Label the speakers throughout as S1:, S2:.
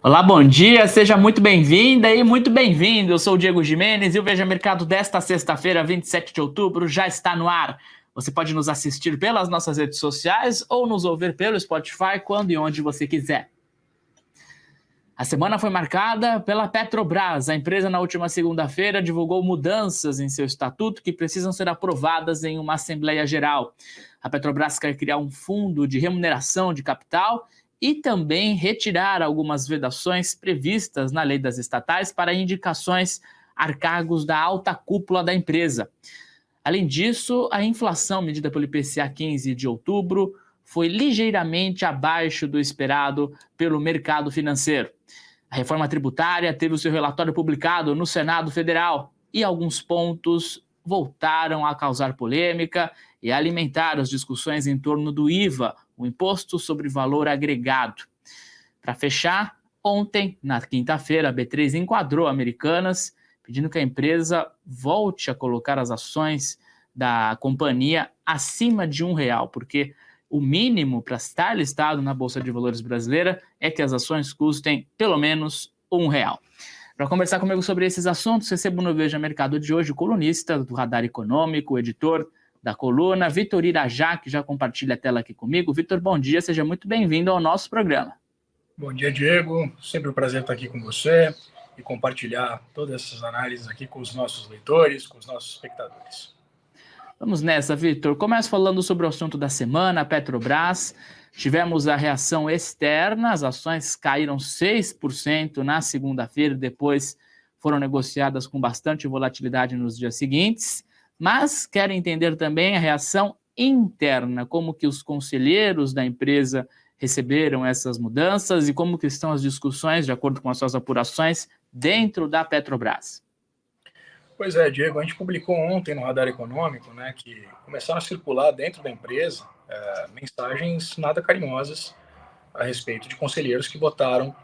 S1: Olá, bom dia, seja muito bem-vinda e muito bem-vindo. Eu sou o Diego Gimenez e o Veja Mercado desta sexta-feira, 27 de outubro, já está no ar. Você pode nos assistir pelas nossas redes sociais ou nos ouvir pelo Spotify quando e onde você quiser. A semana foi marcada pela Petrobras. A empresa, na última segunda-feira, divulgou mudanças em seu estatuto que precisam ser aprovadas em uma Assembleia Geral. A Petrobras quer criar um fundo de remuneração de capital e também retirar algumas vedações previstas na lei das estatais para indicações a cargos da alta cúpula da empresa. Além disso, a inflação medida pelo IPCA 15 de outubro foi ligeiramente abaixo do esperado pelo mercado financeiro. A reforma tributária teve o seu relatório publicado no Senado Federal e alguns pontos voltaram a causar polêmica e a alimentar as discussões em torno do IVA, o Imposto sobre Valor Agregado. Para fechar, ontem, na quinta-feira, a B3 enquadrou Americanas, pedindo que a empresa volte a colocar as ações da companhia acima de R$1, porque o mínimo para estar listado na Bolsa de Valores brasileira é que as ações custem pelo menos R$1. Para conversar comigo sobre esses assuntos, recebo no Veja Mercado de hoje o colunista do Radar Econômico, o editor da coluna, Vitor Irajá, que já compartilha a tela aqui comigo. Vitor, bom dia, seja muito bem-vindo ao nosso programa.
S2: Bom dia, Diego. Sempre um prazer estar aqui com você e compartilhar todas essas análises aqui com os nossos leitores, com os nossos espectadores.
S1: Vamos nessa, Vitor. Começo falando sobre o assunto da semana, a Petrobras. Tivemos a reação externa, as ações caíram 6% na segunda-feira, depois foram negociadas com bastante volatilidade nos dias seguintes, mas quero entender também a reação interna, como que os conselheiros da empresa receberam essas mudanças e como que estão as discussões, de acordo com as suas apurações, dentro da Petrobras.
S2: Pois é, Diego, a gente publicou ontem no Radar Econômico, né, que começaram a circular dentro da empresa mensagens nada carinhosas a respeito de conselheiros que votaram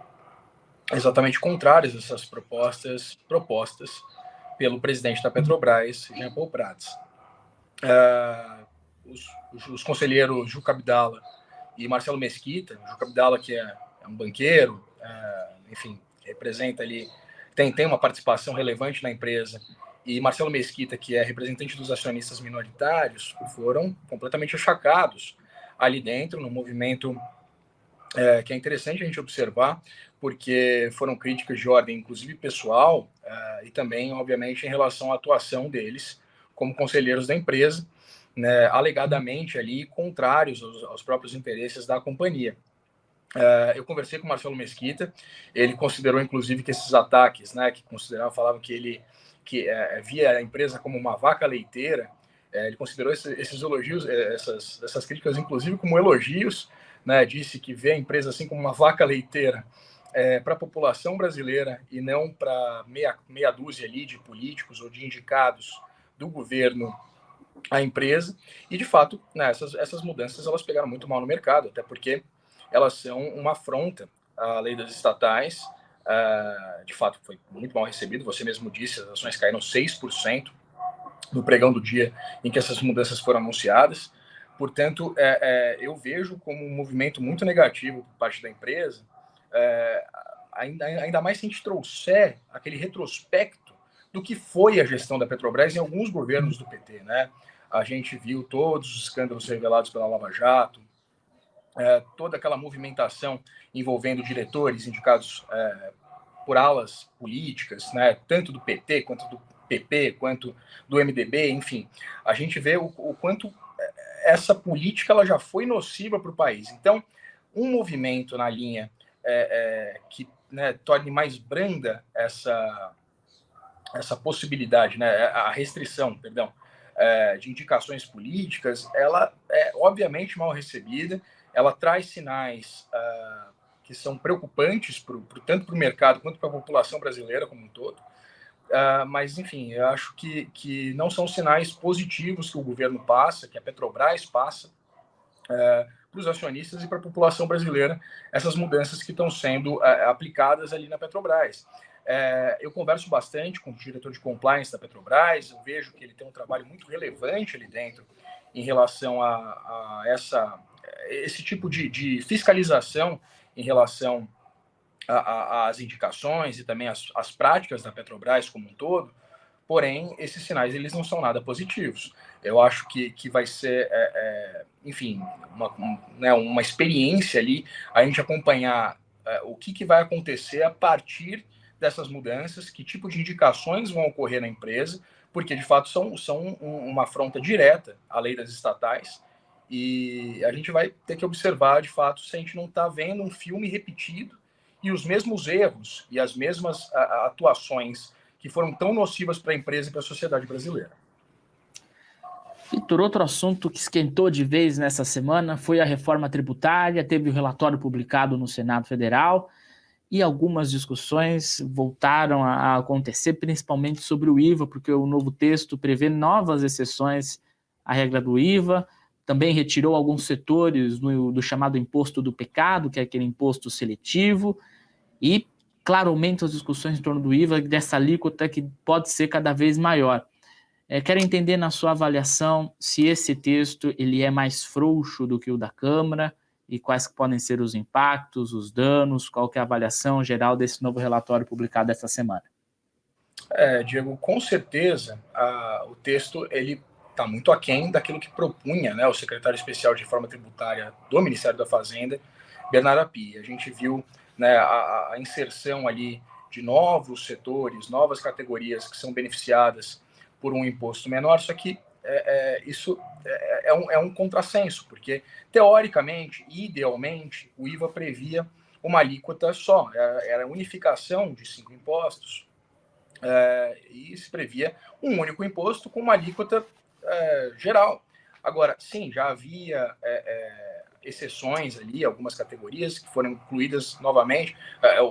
S2: exatamente contrários a essas propostas pelo presidente da Petrobras, Jean Paul Prats. Os conselheiros Juca Abdala e Marcelo Mesquita, Juca Abdala, que é um banqueiro, enfim, representa ali, tem uma participação relevante na empresa, e Marcelo Mesquita, que é representante dos acionistas minoritários, foram completamente achacados ali dentro, no movimento que é interessante a gente observar, porque foram críticas de ordem, inclusive pessoal, e também, obviamente, em relação à atuação deles como conselheiros da empresa, né, alegadamente ali contrários aos próprios interesses da companhia. Eu conversei com o Marcelo Mesquita, ele considerou, inclusive, que esses ataques, né, que falavam que ele via a empresa como uma vaca leiteira, ele considerou esses elogios, essas críticas, inclusive, como elogios, né, disse que vê a empresa assim como uma vaca leiteira para a população brasileira e não para meia dúzia ali de políticos ou de indicados do governo à empresa. E, de fato, né, essas mudanças elas pegaram muito mal no mercado, até porque elas são uma afronta à lei das estatais. De fato, foi muito mal recebido. Você mesmo disse, as ações caíram 6% no pregão do dia em que essas mudanças foram anunciadas. Portanto, eu vejo como um movimento muito negativo por parte da empresa, ainda mais se a gente trouxer aquele retrospecto do que foi a gestão da Petrobras em alguns governos do PT, né? A gente viu todos os escândalos revelados pela Lava Jato, toda aquela movimentação envolvendo diretores indicados por alas políticas, né, tanto do PT, quanto do PP, quanto do MDB, enfim. A gente vê o quanto essa política ela já foi nociva para o país. Então, um movimento na linha que, né, torne mais branda essa possibilidade, né, a restrição, perdão, de indicações políticas, ela é obviamente mal recebida, ela traz sinais que são preocupantes tanto para o mercado quanto para a população brasileira como um todo, mas, enfim, eu acho que não são sinais positivos que o governo passa, que a Petrobras passa para os acionistas e para a população brasileira, essas mudanças que estão sendo aplicadas ali na Petrobras. Eu converso bastante com o diretor de compliance da Petrobras, eu vejo que ele tem um trabalho muito relevante ali dentro em relação a esse tipo de fiscalização em relação as indicações e também as práticas da Petrobras como um todo, porém, esses sinais eles não são nada positivos. Eu acho que vai ser, enfim, uma experiência ali, a gente acompanhar o que vai acontecer a partir dessas mudanças, que tipo de indicações vão ocorrer na empresa, porque de fato são uma afronta direta à lei das estatais, e a gente vai ter que observar de fato se a gente não está vendo um filme repetido e os mesmos erros e as mesmas atuações que foram tão nocivas para a empresa e para a sociedade brasileira.
S1: Vitor, outro assunto que esquentou de vez nessa semana foi a reforma tributária, teve o relatório publicado no Senado Federal e algumas discussões voltaram a acontecer, principalmente sobre o IVA, porque o novo texto prevê novas exceções à regra do IVA, também retirou alguns setores do chamado imposto do pecado, que é aquele imposto seletivo, e, claro, aumenta as discussões em torno do IVA, dessa alíquota que pode ser cada vez maior. Quero entender na sua avaliação se esse texto ele é mais frouxo do que o da Câmara e quais podem ser os impactos, os danos, qual que é a avaliação geral desse novo relatório publicado essa semana.
S2: Diego, com certeza o texto ele está muito aquém daquilo que propunha, né, o secretário especial de reforma tributária do Ministério da Fazenda, Bernardo Api. A gente viu, né, a inserção ali de novos setores, novas categorias que são beneficiadas por um imposto menor, só que isso é um contrassenso, porque teoricamente, idealmente, o IVA previa uma alíquota só, era a unificação de 5 impostos, e se previa um único imposto com uma alíquota geral. Agora, sim, já havia exceções ali, algumas categorias que foram incluídas novamente,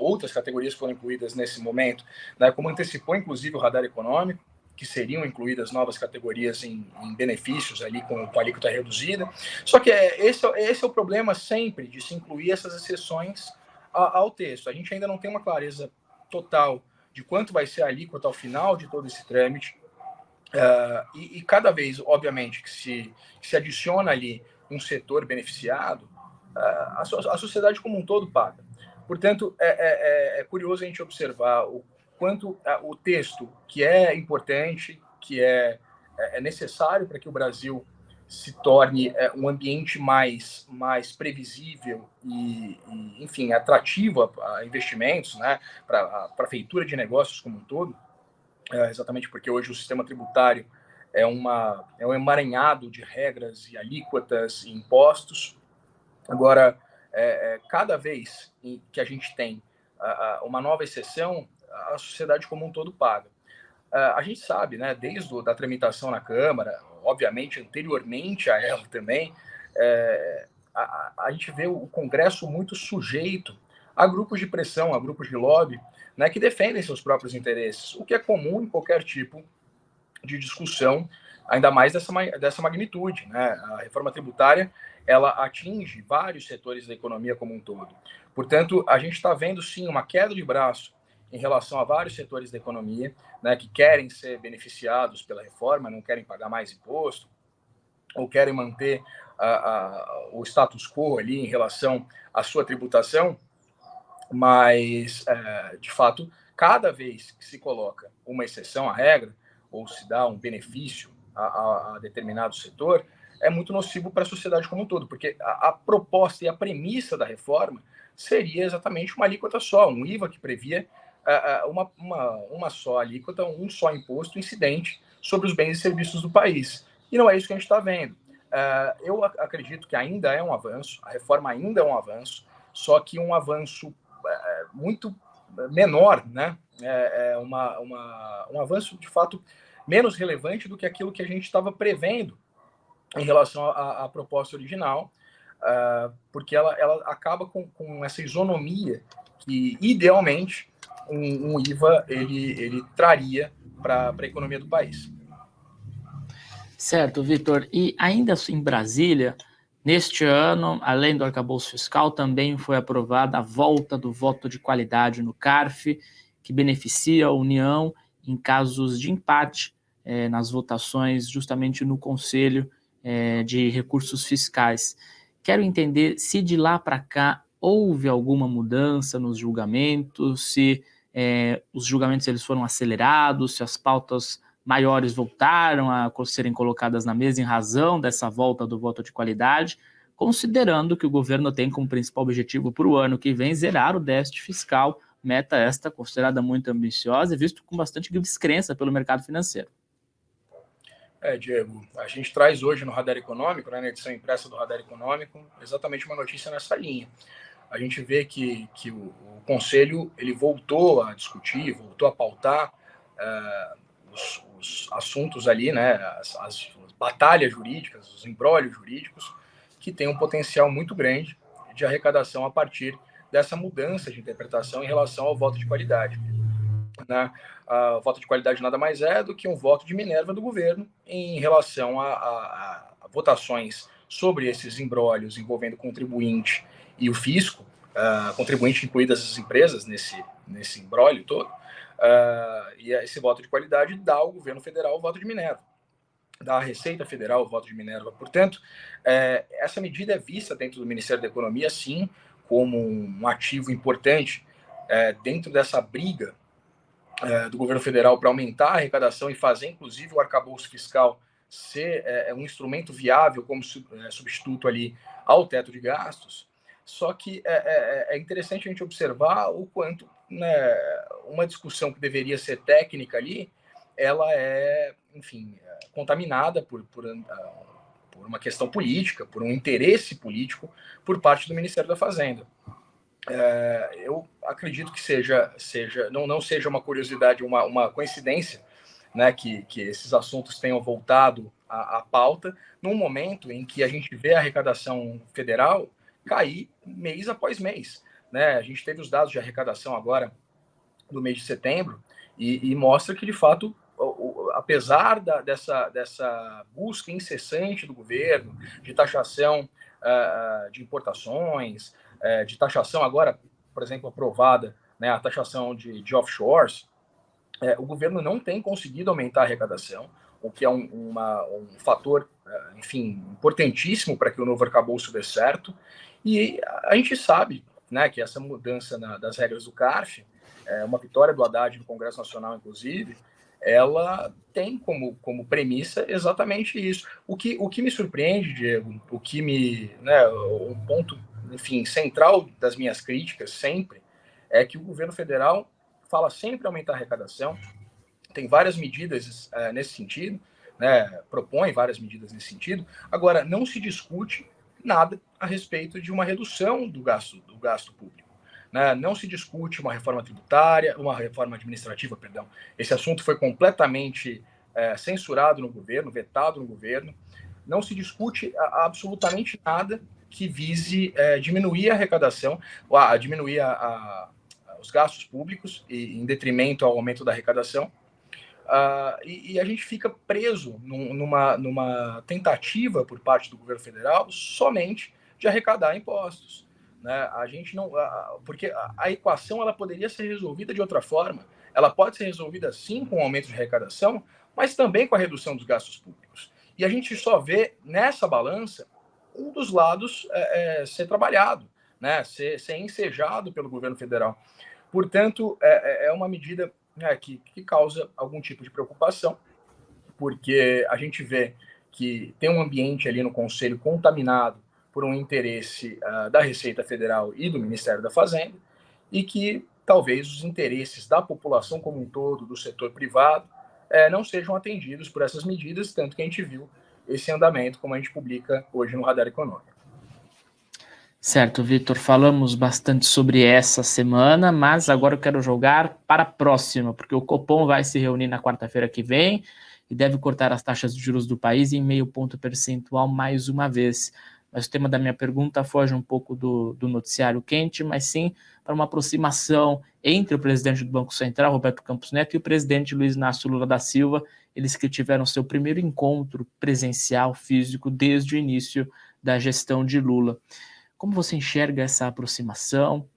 S2: outras categorias foram incluídas nesse momento, né, como antecipou inclusive o radar econômico, que seriam incluídas novas categorias em benefícios ali com alíquota reduzida. Só que esse é o problema sempre de se incluir essas exceções ao texto. A gente ainda não tem uma clareza total de quanto vai ser a alíquota ao final de todo esse trâmite. E cada vez, obviamente, que se adiciona ali um setor beneficiado, a sociedade como um todo paga. Portanto, é curioso a gente observar o quanto o texto, que é importante, que é necessário para que o Brasil se torne um ambiente mais previsível e enfim, atrativo a investimentos, né, para a feitura de negócios como um todo, exatamente porque hoje o sistema tributário é um emaranhado de regras e alíquotas e impostos. Agora, cada vez que a gente tem uma nova exceção, a sociedade como um todo paga. A gente sabe, né, desde a tramitação na Câmara, obviamente anteriormente a ela também, a gente vê o Congresso muito sujeito a grupos de pressão, a grupos de lobby, né, que defendem seus próprios interesses, o que é comum em qualquer tipo de discussão, ainda mais dessa magnitude, né? A reforma tributária ela atinge vários setores da economia como um todo. Portanto, a gente está vendo sim uma queda de braço em relação a vários setores da economia, né, que querem ser beneficiados pela reforma, não querem pagar mais imposto, ou querem manter o status quo ali em relação à sua tributação, mas, de fato, cada vez que se coloca uma exceção à regra, ou se dá um benefício a determinado setor, é muito nocivo para a sociedade como um todo, porque a proposta e a premissa da reforma seria exatamente uma alíquota só, um IVA que previa uma só alíquota, um só imposto incidente sobre os bens e serviços do país. E não é isso que a gente está vendo. Eu acredito que ainda é um avanço, a reforma ainda é um avanço, só que um avanço muito menor, né? Um avanço, de fato, menos relevante do que aquilo que a gente estava prevendo em relação à proposta original, porque ela acaba com essa isonomia que, idealmente, um IVA ele traria para a economia do país.
S1: Certo, Vitor. E ainda em Brasília, neste ano, além do arcabouço fiscal, também foi aprovada a volta do voto de qualidade no CARF, que beneficia a União em casos de empate nas votações, justamente no Conselho de Recursos Fiscais. Quero entender se de lá para cá houve alguma mudança nos julgamentos, se os julgamentos eles foram acelerados, se as pautas maiores voltaram a serem colocadas na mesa em razão dessa volta do voto de qualidade, considerando que o governo tem como principal objetivo para o ano que vem zerar o déficit fiscal, meta esta considerada muito ambiciosa e visto com bastante descrença pelo mercado financeiro.
S2: Diego, a gente traz hoje no Radar Econômico, né, na edição impressa do Radar Econômico, exatamente uma notícia nessa linha. A gente vê que o Conselho ele voltou a discutir, voltou a pautar os assuntos ali, né, as batalhas jurídicas, os embrólios jurídicos, que têm um potencial muito grande de arrecadação a partir dessa mudança de interpretação em relação ao voto de qualidade. Né? O voto de qualidade nada mais é do que um voto de Minerva do governo em relação a votações sobre esses embrólios envolvendo o contribuinte e o fisco, contribuinte incluídas as empresas nesse embrólio todo, e esse voto de qualidade dá ao governo federal o voto de Minerva, dá à Receita Federal o voto de Minerva. Portanto, essa medida é vista dentro do Ministério da Economia, sim, como um ativo importante dentro dessa briga do governo federal para aumentar a arrecadação e fazer, inclusive, o arcabouço fiscal ser um instrumento viável como substituto ali ao teto de gastos. Só que é interessante a gente observar o quanto, né, uma discussão que deveria ser técnica ali, ela é, enfim, contaminada por uma questão política, por um interesse político por parte do Ministério da Fazenda. Eu acredito que não seja uma curiosidade, uma coincidência, né, que esses assuntos tenham voltado à pauta num momento em que a gente vê a arrecadação federal cair mês após mês. Né? A gente teve os dados de arrecadação agora do mês de setembro e mostra que, de fato, apesar dessa busca incessante do governo de taxação de importações, de taxação agora, por exemplo, aprovada, né, a taxação de offshores, o governo não tem conseguido aumentar a arrecadação, o que é um fator, enfim, importantíssimo para que o novo arcabouço dê certo. E a gente sabe, né, que essa mudança das regras do CARF, uma vitória do Haddad no Congresso Nacional, inclusive, ela tem como premissa exatamente isso. O que me surpreende, Diego, um ponto, enfim, central das minhas críticas sempre, é que o governo federal fala sempre aumentar a arrecadação, tem várias medidas nesse sentido, né, propõe várias medidas nesse sentido, agora não se discute nada a respeito de uma redução do gasto público. Né? Não se discute uma reforma tributária, uma reforma administrativa, perdão. Esse assunto foi completamente censurado no governo, vetado no governo. Não se discute absolutamente nada que vise diminuir a arrecadação, diminuir os gastos públicos em detrimento ao aumento da arrecadação. E a gente fica preso numa tentativa por parte do governo federal somente de arrecadar impostos. Né? A gente não, porque a equação ela poderia ser resolvida de outra forma. Ela pode ser resolvida sim com o aumento de arrecadação, mas também com a redução dos gastos públicos. E a gente só vê nessa balança um dos lados ser trabalhado, né? ser ensejado pelo governo federal. Portanto, é uma medida que causa algum tipo de preocupação, porque a gente vê que tem um ambiente ali no Conselho contaminado por um interesse da Receita Federal e do Ministério da Fazenda, e que talvez os interesses da população como um todo, do setor privado, não sejam atendidos por essas medidas, tanto que a gente viu esse andamento, como a gente publica hoje no Radar Econômico.
S1: Certo, Vitor, falamos bastante sobre essa semana, mas agora eu quero jogar para a próxima, porque o Copom vai se reunir na quarta-feira que vem e deve cortar as taxas de juros do país em 0,5 ponto percentual mais uma vez. Mas o tema da minha pergunta foge um pouco do noticiário quente, mas sim para uma aproximação entre o presidente do Banco Central, Roberto Campos Neto, e o presidente Luiz Inácio Lula da Silva, eles que tiveram seu primeiro encontro presencial, físico, desde o início da gestão de Lula. Como você enxerga essa aproximação?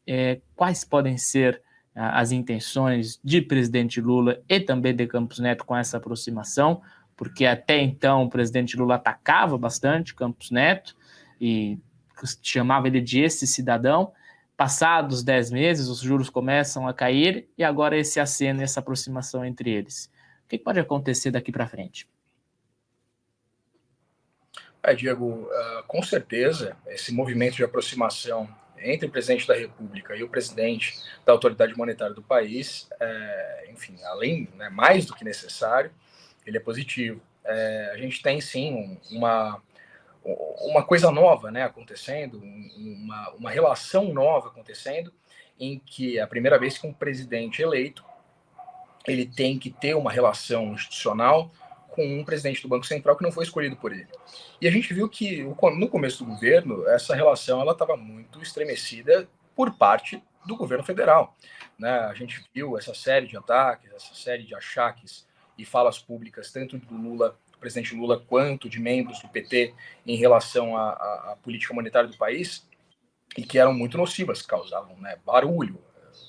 S1: Quais podem ser as intenções de presidente Lula e também de Campos Neto com essa aproximação? Porque até então o presidente Lula atacava bastante Campos Neto e chamava ele de esse cidadão. passados 10 meses, os juros começam a cair e agora esse aceno, essa aproximação entre eles. O que pode acontecer daqui para frente?
S2: Diego, com certeza, esse movimento de aproximação entre o presidente da República e o presidente da autoridade monetária do país, enfim, além, né, mais do que necessário, ele é positivo. A gente tem, sim, uma coisa nova, né, acontecendo, uma relação nova acontecendo, em que é a primeira vez que um presidente eleito ele tem que ter uma relação institucional com um presidente do Banco Central que não foi escolhido por ele. E a gente viu que no começo do governo essa relação ela estava muito estremecida por parte do governo federal, né? A gente viu essa série de ataques, essa série de achaques e falas públicas tanto do Lula, do presidente Lula, quanto de membros do PT em relação à política monetária do país e que eram muito nocivas, causavam, né, barulho,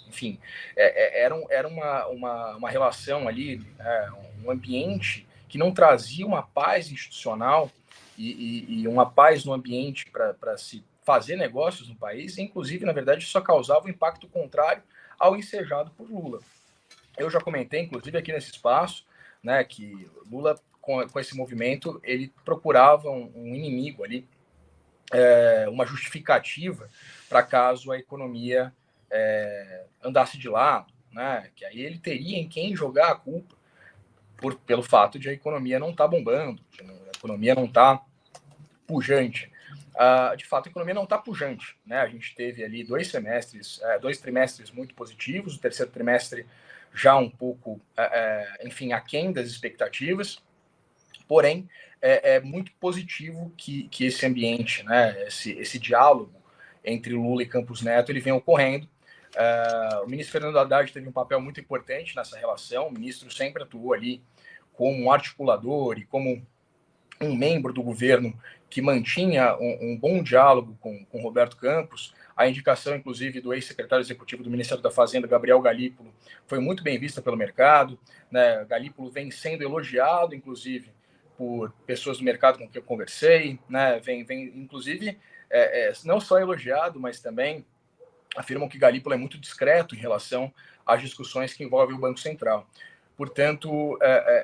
S2: enfim, era uma relação ali, um ambiente que não trazia uma paz institucional e uma paz no ambiente para se fazer negócios no país, e, inclusive, na verdade, só causava um impacto contrário ao ensejado por Lula. Eu já comentei, inclusive, aqui nesse espaço, né, que Lula, com esse movimento, ele procurava um inimigo ali, uma justificativa para caso a economia andasse de lado, né? Que aí ele teria em quem jogar a culpa pelo fato de a economia não estar bombando, a economia não estar pujante. De fato, a economia não está pujante, né? A gente teve ali dois trimestres muito positivos, o terceiro trimestre já um pouco, enfim, aquém das expectativas, porém, é muito positivo que esse ambiente, né, esse diálogo entre Lula e Campos Neto, ele vem ocorrendo. O ministro Fernando Haddad teve um papel muito importante nessa relação. O ministro sempre atuou ali como um articulador e como um membro do governo que mantinha um bom diálogo com Roberto Campos. A indicação, inclusive, do ex-secretário executivo do Ministério da Fazenda, Gabriel Galípolo, foi muito bem vista pelo mercado, né? Galípolo vem sendo elogiado, inclusive, por pessoas do mercado com quem eu conversei, né? Vem inclusive, não só elogiado, mas também afirmam que Galípolo é muito discreto em relação às discussões que envolvem o Banco Central. Portanto,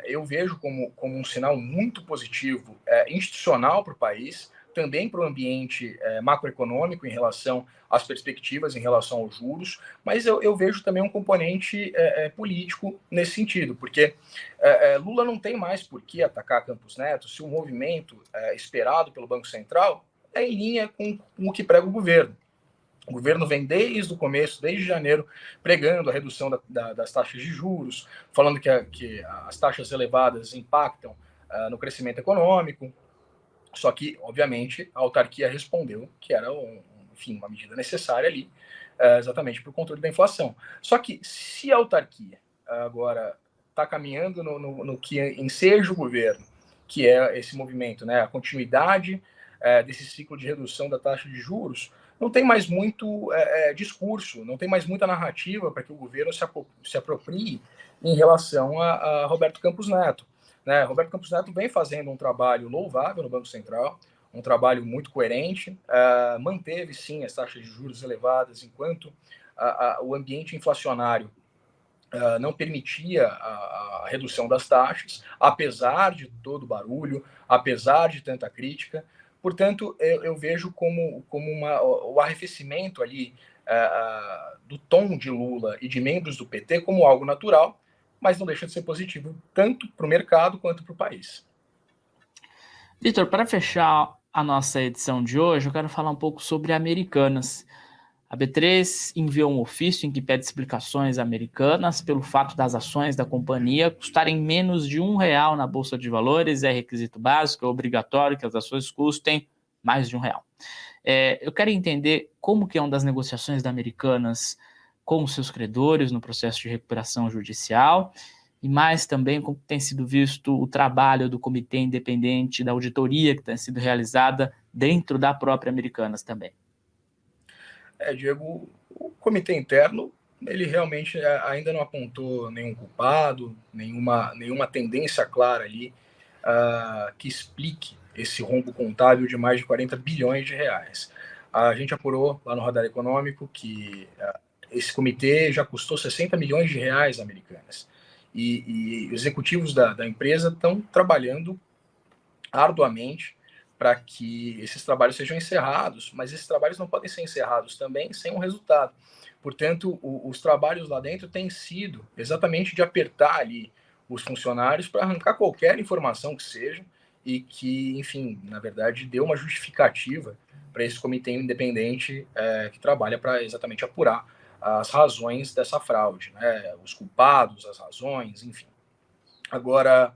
S2: eu vejo como um sinal muito positivo institucional para o país, também para o ambiente macroeconômico em relação às perspectivas, em relação aos juros, mas eu vejo também um componente político nesse sentido, porque Lula não tem mais por que atacar Campos Neto se o movimento esperado pelo Banco Central é em linha com o que prega o governo. O governo vem desde o começo, desde janeiro, pregando a redução das taxas de juros, falando que as taxas elevadas impactam no crescimento econômico. Só que, obviamente, a autarquia respondeu que era enfim, uma medida necessária ali, exatamente para o controle da inflação. Só que se a autarquia agora está caminhando no que enseja o governo, que é esse movimento, né, a continuidade desse ciclo de redução da taxa de juros, não tem mais muito discurso, não tem mais muita narrativa para que o governo se aproprie em relação a Roberto Campos Neto. Né? Roberto Campos Neto vem fazendo um trabalho louvável no Banco Central, um trabalho muito coerente, manteve sim as taxas de juros elevadas enquanto o ambiente inflacionário não permitia a redução das taxas, apesar de todo o barulho, apesar de tanta crítica. Portanto, eu vejo como o arrefecimento ali do tom de Lula e de membros do PT como algo natural, mas não deixa de ser positivo tanto para o mercado quanto para o país.
S1: Vitor, para fechar a nossa edição de hoje, eu quero falar um pouco sobre Americanas. A B3 enviou um ofício em que pede explicações a Americanas pelo fato das ações da companhia custarem menos de R$1 na Bolsa de Valores. É requisito básico, é obrigatório que as ações custem mais de R$1. Eu quero entender como que é uma das negociações da Americanas com os seus credores no processo de recuperação judicial e mais também como tem sido visto o trabalho do comitê independente da auditoria que tem sido realizada dentro da própria Americanas também.
S2: Diego, o comitê interno, ele realmente ainda não apontou nenhum culpado, nenhuma tendência clara ali que explique esse rombo contábil de mais de 40 bilhões de reais. A gente apurou lá no Radar Econômico que esse comitê já custou 60 milhões de reais americanas. E os executivos da empresa estão trabalhando arduamente para que esses trabalhos sejam encerrados, mas esses trabalhos não podem ser encerrados também sem um resultado. Portanto, os trabalhos lá dentro têm sido exatamente de apertar ali os funcionários para arrancar qualquer informação que seja e que, enfim, na verdade, dê uma justificativa para esse comitê independente que trabalha para exatamente apurar as razões dessa fraude, né? Os culpados, as razões, enfim. Agora,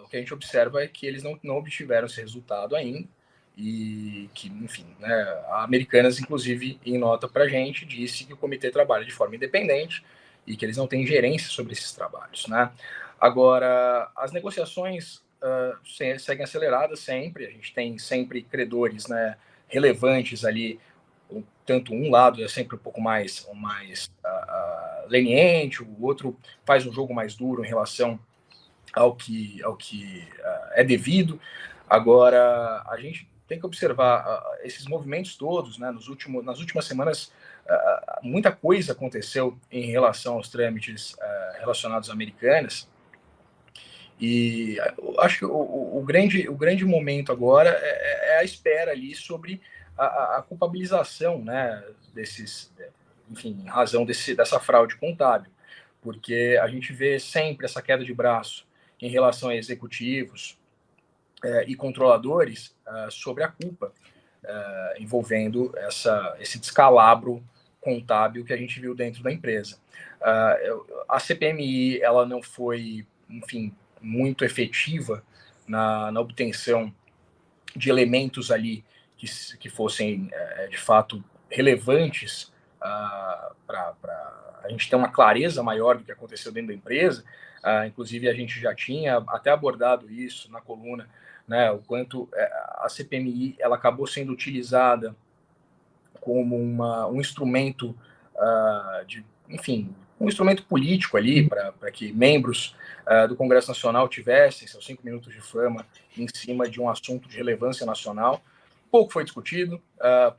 S2: o que a gente observa é que eles não obtiveram esse resultado ainda e que, enfim, né, a Americanas, inclusive, em nota para a gente, disse que o comitê trabalha de forma independente e que eles não têm gerência sobre esses trabalhos, né? Agora, as negociações seguem aceleradas sempre, a gente tem sempre credores, né, relevantes ali, tanto um lado é sempre um pouco mais leniente, o outro faz um jogo mais duro em relação ao que é devido. Agora, a gente tem que observar esses movimentos todos, né? Nas últimas semanas, muita coisa aconteceu em relação aos trâmites relacionados a Americanas, e acho que o grande momento agora é a espera ali sobre a culpabilização, né, enfim, em razão dessa fraude contábil, porque a gente vê sempre essa queda de braço em relação a executivos e controladores sobre a culpa envolvendo esse descalabro contábil que a gente viu dentro da empresa. A CPMI ela não foi, enfim, muito efetiva na obtenção de elementos ali que fossem, de fato, relevantes para a gente ter uma clareza maior do que aconteceu dentro da empresa. Inclusive, a gente já tinha até abordado isso na coluna, né, o quanto a CPMI ela acabou sendo utilizada como um instrumento um instrumento político ali para que membros do Congresso Nacional tivessem seus 5 minutos de fama em cima de um assunto de relevância nacional. Pouco foi discutido,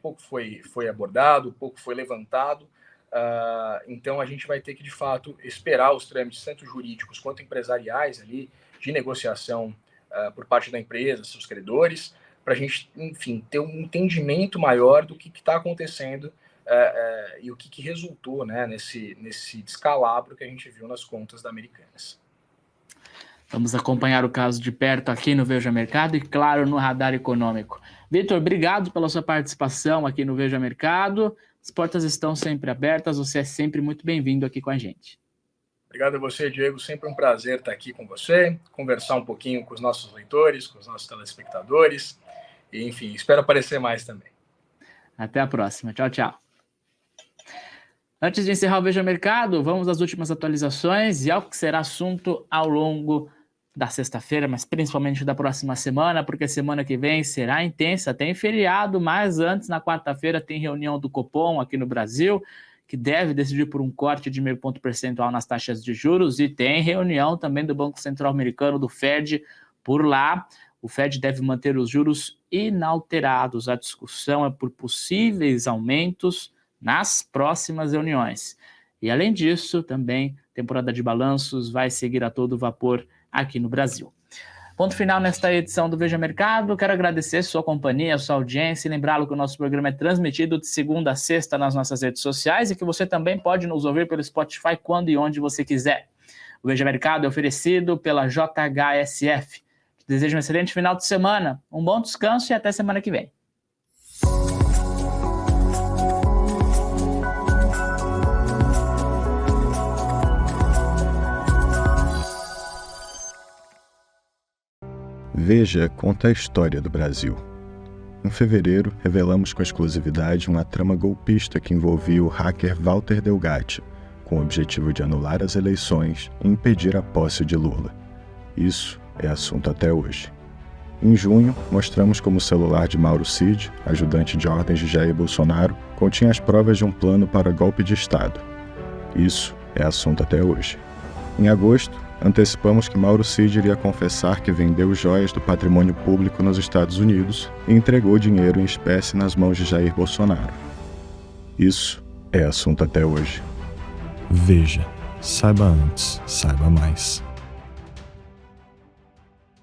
S2: pouco foi abordado, pouco foi levantado. Então a gente vai ter que, de fato, esperar os trâmites, tanto jurídicos quanto empresariais ali, de negociação por parte da empresa, seus credores, para a gente, enfim, ter um entendimento maior do que está acontecendo e o que resultou, né, nesse descalabro que a gente viu nas contas da Americanas.
S1: Vamos acompanhar o caso de perto aqui no Veja Mercado e, claro, no Radar Econômico. Vitor, obrigado pela sua participação aqui no Veja Mercado. As portas estão sempre abertas, você é sempre muito bem-vindo aqui com a gente.
S2: Obrigado a você, Diego. Sempre um prazer estar aqui com você, conversar um pouquinho com os nossos leitores, com os nossos telespectadores. E, enfim, espero aparecer mais também.
S1: Até a próxima. Tchau, tchau. Antes de encerrar o Veja Mercado, vamos às últimas atualizações e ao que será assunto ao longo da sexta-feira, mas principalmente da próxima semana, porque semana que vem será intensa, tem feriado, mas antes, na quarta-feira, tem reunião do Copom aqui no Brasil, que deve decidir por um corte de 0,5 ponto percentual nas taxas de juros, e tem reunião também do Banco Central Americano, do Fed, por lá. O Fed deve manter os juros inalterados. A discussão é por possíveis aumentos nas próximas reuniões. E, além disso, também temporada de balanços vai seguir a todo vapor aqui no Brasil. Ponto final nesta edição do Veja Mercado. Quero agradecer sua companhia, sua audiência e lembrá-lo que o nosso programa é transmitido de segunda a sexta nas nossas redes sociais e que você também pode nos ouvir pelo Spotify quando e onde você quiser. O Veja Mercado é oferecido pela JHSF. Desejo um excelente final de semana, um bom descanso e até semana que vem.
S3: Veja conta a história do Brasil. Em fevereiro, revelamos com exclusividade uma trama golpista que envolvia o hacker Walter Delgatti, com o objetivo de anular as eleições e impedir a posse de Lula. Isso é assunto até hoje. Em junho, mostramos como o celular de Mauro Cid, ajudante de ordens de Jair Bolsonaro, continha as provas de um plano para golpe de Estado. Isso é assunto até hoje. Em agosto, antecipamos que Mauro Cid iria confessar que vendeu joias do patrimônio público nos Estados Unidos e entregou dinheiro em espécie nas mãos de Jair Bolsonaro. Isso é assunto até hoje.
S4: Veja, saiba antes, saiba mais.